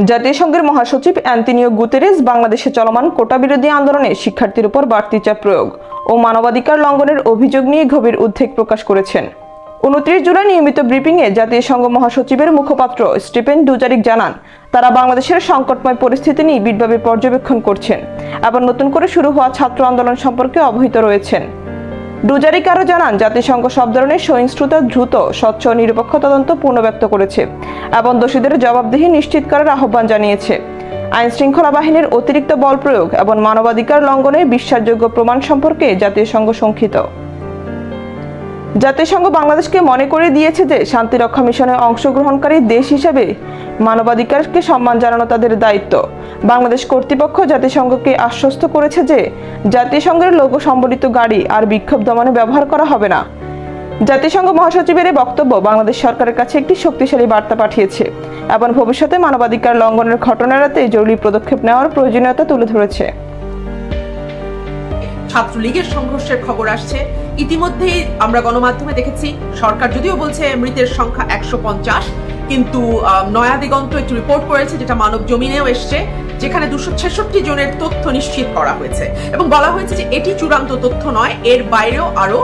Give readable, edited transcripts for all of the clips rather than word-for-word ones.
জাতিসংঘের মহাসচিব Antonio Guterres বাংলাদেশে চলমান কোটা বিরোধী আন্দোলনে শিক্ষার্থীর উপর বাড়তি চাপ প্রয়োগ ও মানবাধিকার লঙ্ঘনের অভিযোগ নিয়ে গভীর উদ্বেগ প্রকাশ করেছেন। 29 জুলাই নিয়মিত ব্রিফিংয়ে জাতিসংঘ মহাসচিবের মুখপাত্র স্টিফেন ডুজারিক জানান, তারা বাংলাদেশের সংকটময় পরিস্থিতি নিয়ে বিটভাবে পর্যবেক্ষণ করছেন এবং নতুন করে শুরু হওয়া ছাত্র আন্দোলন সম্পর্কে অবহিত রয়েছেন। ডুজারিক আরও জানান, জাতিসংঘ সব ধরনের সহিংসতা দ্রুত, স্বচ্ছ ও নিরপেক্ষ তদন্ত পুনর্ব্যক্ত করেছে এবং দোষীদের জবাবদিহি নিশ্চিত করার আহ্বান জানিয়েছে। আইন শৃঙ্খলা বাহিনীর অতিরিক্ত বল প্রয়োগ এবং মানবাধিকার লঙ্ঘনের বিশ্বাসযোগ্য প্রমাণ সম্পর্কে জাতিসংঘ শঙ্কিত। জাতিসংঘ বাংলাদেশকে মনে করে দিয়েছে যে শান্তিরক্ষা মিশনে অংশগ্রহণকারী দেশ হিসেবে মানবাধিকারকে সম্মান জানানো তাদের দায়িত্ব। বাংলাদেশ কর্তৃপক্ষ জাতিসংঘকে আশ্বস্ত করেছে যে জাতিসংঘের লোগো সম্বলিত গাড়ি আর বিক্ষোভ দমনে ব্যবহার করা হবে না। জাতিসংঘ মহাসচিবের এই বক্তব্য বাংলাদেশ সরকারের কাছে একটি শক্তিশালী বার্তা পাঠিয়েছে এবং ভবিষ্যতে মানবাধিকার লঙ্ঘনের ঘটনা এড়াতে জরুরি পদক্ষেপ নেওয়ার প্রয়োজনীয়তা তুলে ধরেছে। ছাত্রলীগের সংঘর্ষের খবর আসছে। ইতিমধ্যেই আমরা গণমাধ্যমে দেখেছি, সরকার যদিও বলছে মৃতের সংখ্যা 150, কিন্তু নয়া দিগন্ত একটি রিপোর্ট করেছে, যেটা মানব জমিনেও এসছে, যেখানে 266 জনের তথ্য নিশ্চিত করা হয়েছে এবং বলা হয়েছে যে এটি চূড়ান্ত তথ্য নয়, এর বাইরেও আরো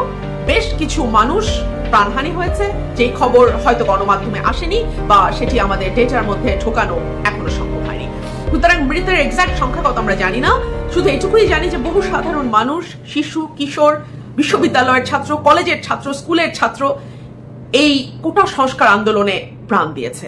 বেশ কিছু মানুষ প্রাণহানি হয়েছে, যেই খবর হয়তো গণমাধ্যমে আসেনি বা সেটি আমাদের ডেটার মধ্যে ঢোকানো এখনো সম্ভব হয়নি। সুতরাং মৃতের এক্সাক্ট সংখ্যা কত আমরা জানি না, শুধু এটুকুই জানি যে বহু সাধারণ মানুষ, শিশু, কিশোর, বিশ্ববিদ্যালয়ের ছাত্র, কলেজের ছাত্র, স্কুলের ছাত্র এই কোটা সংস্কার আন্দোলনে প্রাণ দিয়েছে।